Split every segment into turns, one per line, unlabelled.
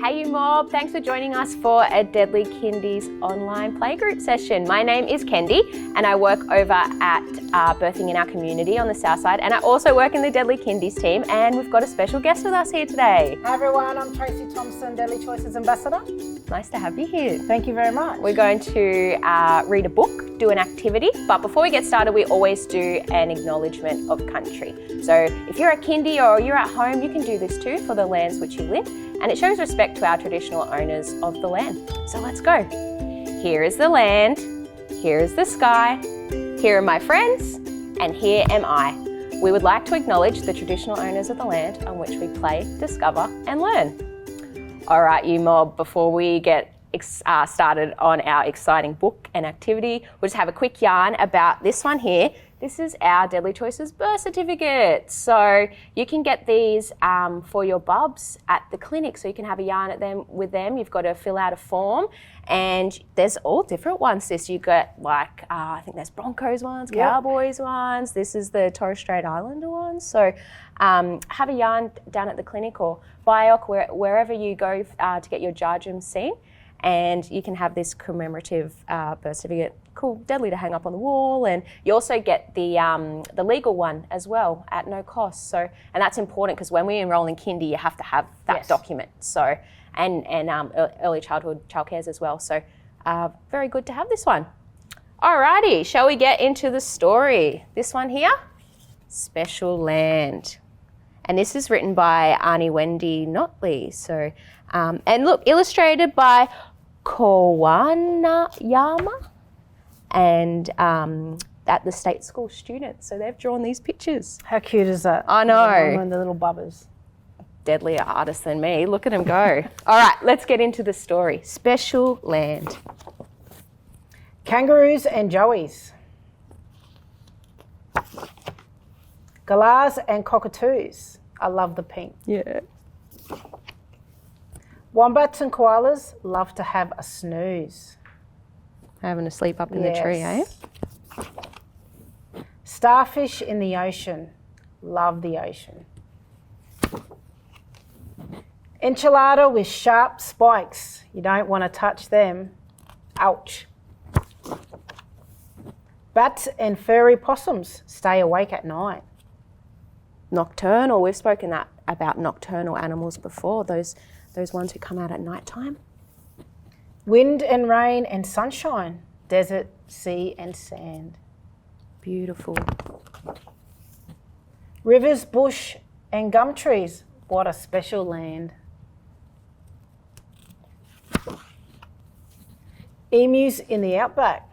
Hey you mob, thanks for joining us for a Deadly Kindies online playgroup session. My name is Kendi and I work over at Birthing in Our Community on the south side, and I also work in the Deadly Kindies team, and we've got a special guest with us here today.
Hi everyone, I'm Tracy Thompson, Deadly Choices Ambassador.
Nice to have you here.
Thank you very much.
We're going to read a book, do an activity, but before we get started we always do an acknowledgement of country. So if you're a kindy or you're at home, you can do this too for the lands which you live, and it shows respect to our traditional owners of the land. So let's go. Here is the land, here is the sky, here are my friends, and here am I. We would like to acknowledge the traditional owners of the land on which we play, discover and learn. All right, you mob, before we get started on our exciting book and activity, we'll just have a quick yarn about this one here. This is our Deadly Choices birth certificate. So you can get these for your bubs at the clinic. So you can have a yarn with them. You've got to fill out a form, and there's all different ones. Sis, you get like, I think there's Broncos ones, Cowboys ones. This is the Torres Strait Islander ones. So have a yarn down at the clinic or Biok, wherever you go to get your Jarjum seen. And you can have this commemorative birth certificate. Cool, deadly to hang up on the wall, and you also get the legal one as well at no cost. So, and that's important because when we enrol in kindy, you have to have that document. So, and early childhood childcares as well. So, very good to have this one. Alrighty, shall we get into the story? This one here, Special Land, and this is written by Auntie Wendy Notley. So, and look, illustrated by Kowana Yama. And at the state school students. So they've drawn these pictures.
How cute is that?
I know.
And the little bubbers.
Deadlier artists than me. Look at them go. All right, let's get into the story. Special Land.
Kangaroos and joeys. Galahs and cockatoos. I love the pink.
Yeah.
Wombats and koalas love to have a snooze.
Having to sleep up in the tree, eh?
Starfish in the ocean. Love the ocean. Enchilada with sharp spikes. You don't want to touch them. Ouch. Bats and furry possums stay awake at night.
Nocturnal. We've spoken about nocturnal animals before. Those ones who come out at night time.
Wind and rain and sunshine, desert, sea and sand.
Beautiful.
Rivers, bush and gum trees. What a special land. Emus in the outback.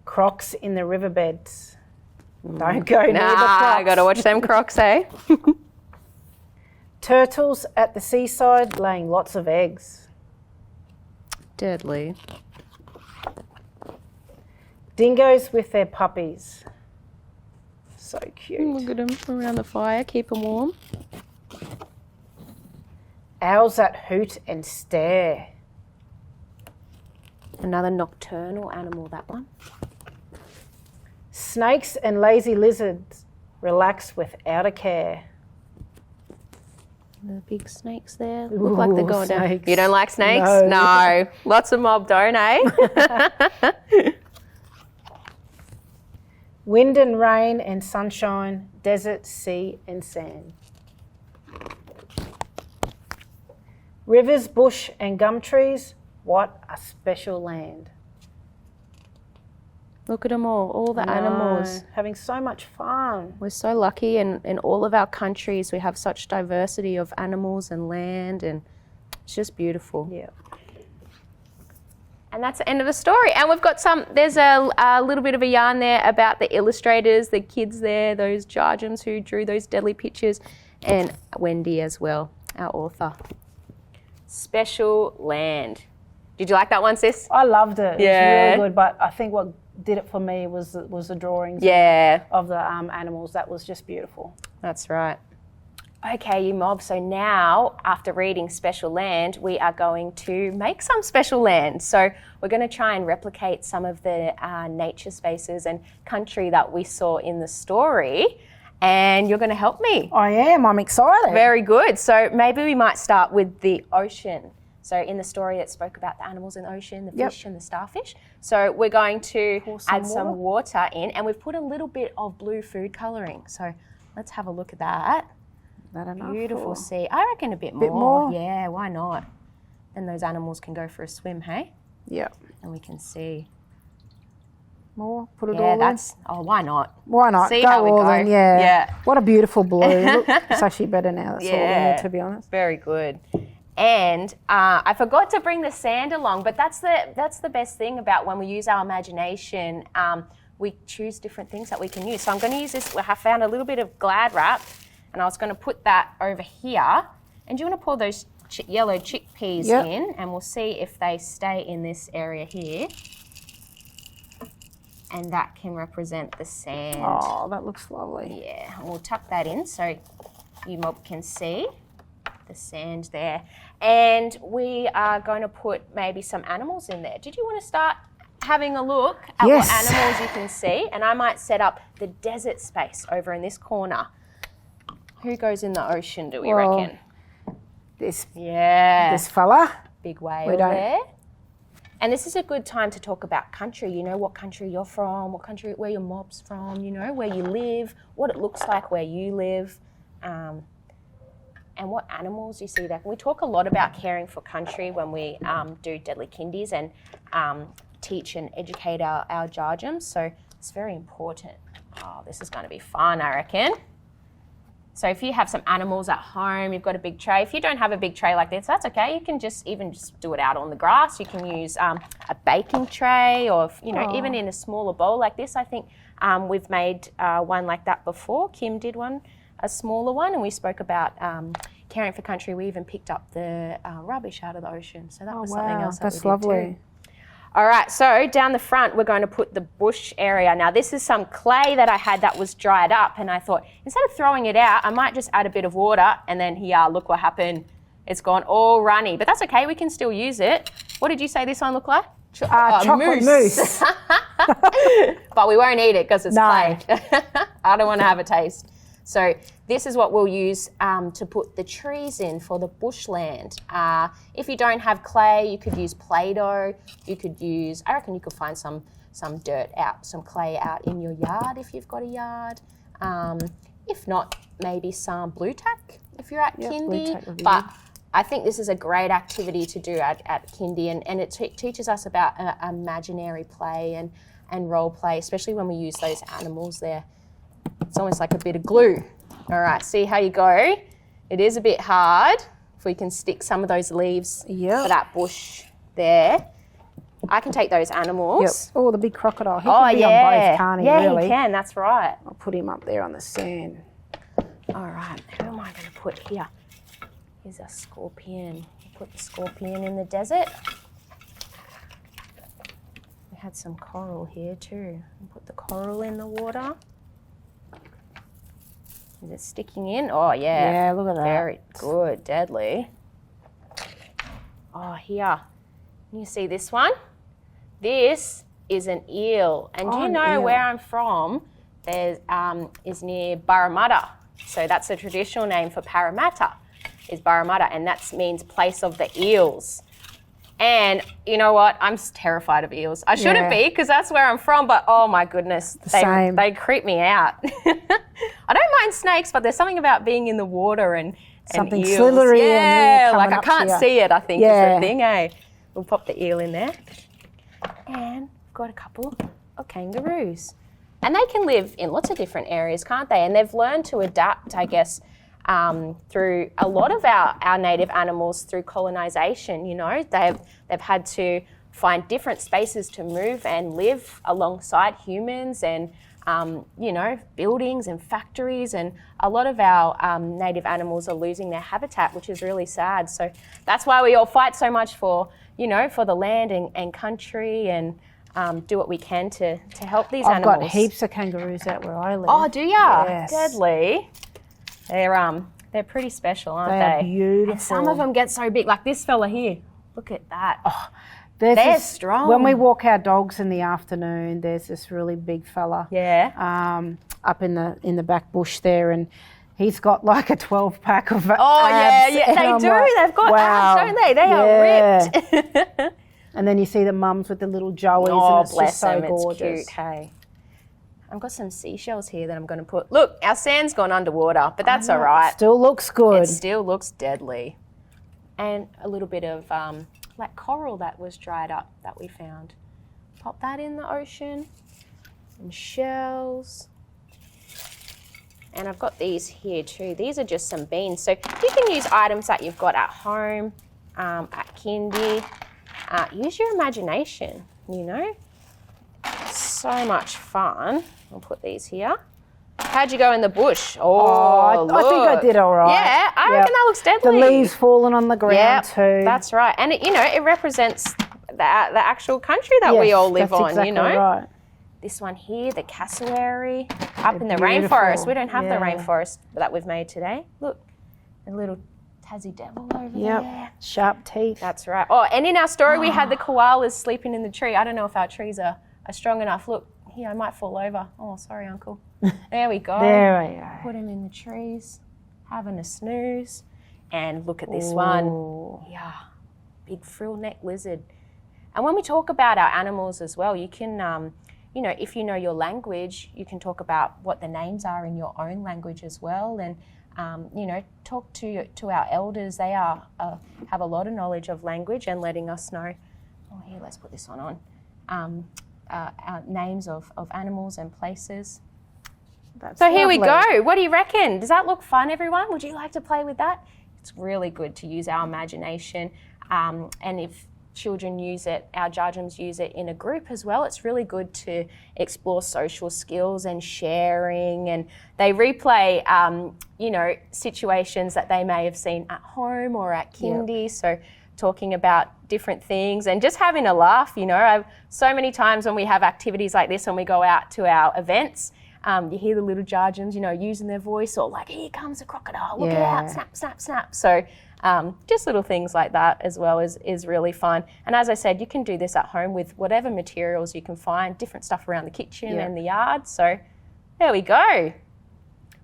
Crocs in the riverbeds. Don't go near the crocs.
I gotta watch them crocs, eh?
Turtles at the seaside laying lots of eggs.
Deadly.
Dingoes with their puppies. So cute.
Look at them around the fire, keep them warm.
Owls that hoot and stare.
Another nocturnal animal, that one.
Snakes and lazy lizards relax without a care.
The big snakes there look like they're going
snakes.
down. You don't like snakes?
No.
Lots of mob don't, eh?
Wind and rain and sunshine, desert, sea and sand. Rivers, bush and gum trees. What a special land.
Look at them all the animals.
Having so much fun.
We're so lucky, and in all of our countries we have such diversity of animals and land, and it's just beautiful.
Yeah.
And that's the end of the story. And we've got there's a little bit of a yarn there about the illustrators, the kids there, those Jarjums who drew those deadly pictures, and Wendy as well, our author. Special Land. Did you like that one, sis?
I loved it.
Yeah.
It was really good, but I think what did it for me was the drawings of the animals. That was just beautiful.
That's right. Okay, you mob, so now after reading Special Land, we are going to make some special land. So we're going to try and replicate some of the nature spaces and country that we saw in the story. and you're going to help me.
I am. I'm excited.
Very good. So maybe we might start with the ocean. So in the story it spoke about the animals in the ocean, the fish and the starfish. So we're going to add some water in, and we've put a little bit of blue food colouring. So let's have a look at that.
That enough?
Beautiful sea. I reckon a bit more. Yeah, why not? Then those animals can go for a swim, hey?
Yeah.
And we can see.
More? Put it all in?
Why not?
Why not?
See
go
how we
all
go.
in, yeah. What a beautiful blue. Look, it's actually better now. That's all in there, to be honest.
Very good. And I forgot to bring the sand along, but that's the best thing about when we use our imagination. We choose different things that we can use. So I'm going to use this. I found a little bit of Glad wrap, and I was going to put that over here. And do you want to pour those yellow chickpeas in? And we'll see if they stay in this area here. And that can represent the sand.
Oh, that looks lovely.
Yeah, and we'll tuck that in so you mob can see the sand there. And we are going to put maybe some animals in there. Did you want to start having a look at what animals you can see? And I might set up the desert space over in this corner. Who goes in the ocean, do we reckon?
This fella.
Big whale there. And this is a good time to talk about country. You know what country you're from, where your mob's from, you know, where you live, what it looks like where you live. And what animals you see there. We talk a lot about caring for country when we do Deadly Kindies and teach and educate our jarjums, so it's very important. Oh, this is going to be fun, I reckon. So if you have some animals at home, you've got a big tray. If you don't have a big tray like this, that's okay. You can just do it out on the grass. You can use a baking tray, or even in a smaller bowl like this. I think we've made one like that before. Kim did one, a smaller one, and we spoke about caring for country. We even picked up the rubbish out of the ocean, so that was something else that we did lovely too. All right, so down the front we're going to put the bush area. Now this is some clay that I had that was dried up, and I thought instead of throwing it out I might just add a bit of water, and then here, look what happened. It's gone all runny, but that's okay, we can still use it. What did you say this one looked like?
Chocolate mousse.
But we won't eat it because it's clay. I don't want to have a taste. So this is what we'll use to put the trees in for the bushland. If you don't have clay, you could use Play-Doh. You could use, I reckon you could find some dirt out, some clay out in your yard if you've got a yard. If not, maybe some blue tack if you're at Kindy. But I think this is a great activity to do at Kindy, and it teaches us about imaginary play and role play, especially when we use those animals there. It's almost like a bit of glue. All right, see how you go? It is a bit hard. If we can stick some of those leaves for that bush there. I can take those animals.
Yep. Oh, the big crocodile. He can be on both, can't he, really?
Yeah, he can, that's right.
I'll put him up there on the sand.
All right, who am I going to put here? Here's a scorpion. We'll put the scorpion in the desert. We had some coral here too. We'll put the coral in the water. Is it sticking in? Oh, yeah.
Yeah, look at that.
Very good, deadly. Oh, here. You see this one? This is an eel. And do you know where I'm from? There is near Parramatta. So that's the traditional name for Parramatta, is Parramatta, and that means place of the eels. And you know what? I'm terrified of eels. I shouldn't be, because that's where I'm from, but oh my goodness, they creep me out. I don't mind snakes, but there's something about being in the water and
something
eels.
slithery.
Yeah,
and
like I can't see it, I think, is the thing, eh? We'll pop the eel in there. And we've got a couple of kangaroos. And they can live in lots of different areas, can't they? And they've learned to adapt, I guess, through a lot of our native animals through colonisation. You know, they've had to find different spaces to move and live alongside humans, and you know, buildings and factories, and a lot of our native animals are losing their habitat, which is really sad. So that's why we all fight so much for, you know, for the land and country, and do what we can to help these animals.
I've got heaps of kangaroos out where I live.
Oh, do ya?
Yes.
Deadly. They're pretty special, aren't they?
They're beautiful.
And some of them get so big, like this fella here. Look at that.
Oh,
they're strong.
When we walk our dogs in the afternoon, there's this really big fella.
Yeah.
up in the back bush there, and he's got like a 12-pack of abs.
Yeah, they do.
Like,
they've got abs, don't they? They are ripped.
And then you see the mums with the little joeys, and it's
bless
just so
them.
gorgeous.
It's cute, hey. I've got some seashells here that I'm going to put. Look, our sand's gone underwater, but that's all right.
It still looks good.
It still looks deadly. And a little bit of like coral that was dried up that we found. Pop that in the ocean. Some shells. And I've got these here too. These are just some beans. So you can use items that you've got at home, at kindy. Use your imagination, you know. So much fun. I'll put these here. How'd you go in the bush?
I think I did all right.
Yeah, I reckon that looks deadly.
The leaves falling on the ground too.
That's right. And it represents the actual country that we all live on,
exactly
you know.
Right.
This one here, the cassowary, up in the rainforest. We don't have the rainforest that we've made today. Look, a little Tassie devil over there.
Sharp teeth.
That's right. Oh, and in our story we had the koalas sleeping in the tree. I don't know if our trees are strong enough. Look, here, I might fall over. Oh, sorry, Uncle. There we go.
There we go.
Put him in the trees, having a snooze. And look at this one. Yeah, big frill-neck lizard. And when we talk about our animals as well, you can, if you know your language, you can talk about what the names are in your own language as well. And, talk to our elders. They have a lot of knowledge of language and letting us know. Oh, here, let's put this one on. Names of animals and places.
That's
so
lovely.
Here we go. What do you reckon? Does that look fun, everyone? Would you like to play with that? It's really good to use our imagination. And if children use it, our judgums use it in a group as well, it's really good to explore social skills and sharing. And they replay, situations that they may have seen at home or at kindy. Yep. So talking about different things and just having a laugh, so many times when we have activities like this, when we go out to our events, you hear the little judgums, using their voice, or like, here comes a crocodile, look out, snap, snap, snap. So just little things like that as well is really fun. And as I said, you can do this at home with whatever materials you can find, different stuff around the kitchen and the yard. So there we go.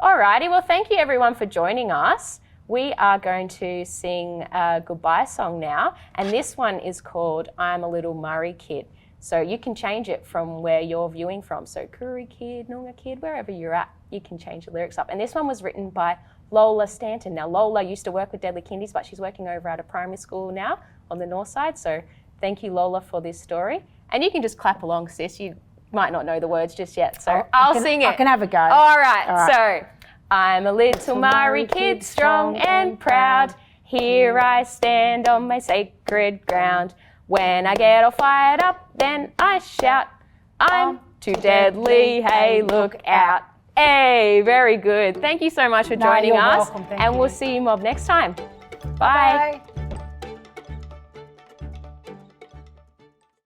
Alrighty, well, thank you everyone for joining us. We are going to sing a goodbye song now, and this one is called I'm a Little Murray Kid. So you can change it from where you're viewing from. So Kuri Kid, Noongar Kid, wherever you're at, you can change the lyrics up. And this one was written by Lola Stanton. Now, Lola used to work with Deadly Kindies, but she's working over at a primary school now on the north side. So thank you, Lola, for this story. And you can just clap along, sis. You might not know the words just yet, so I'll sing it.
I can have a go.
All right. So I'm a little Murray kid, strong and proud. Here I stand on my sacred ground. When I get all fired up, then I shout, I'm too deadly, hey, look out. Hey, very good. Thank you so much for joining us.
Welcome.
And we'll see you, Mob, next time. Bye.
Bye.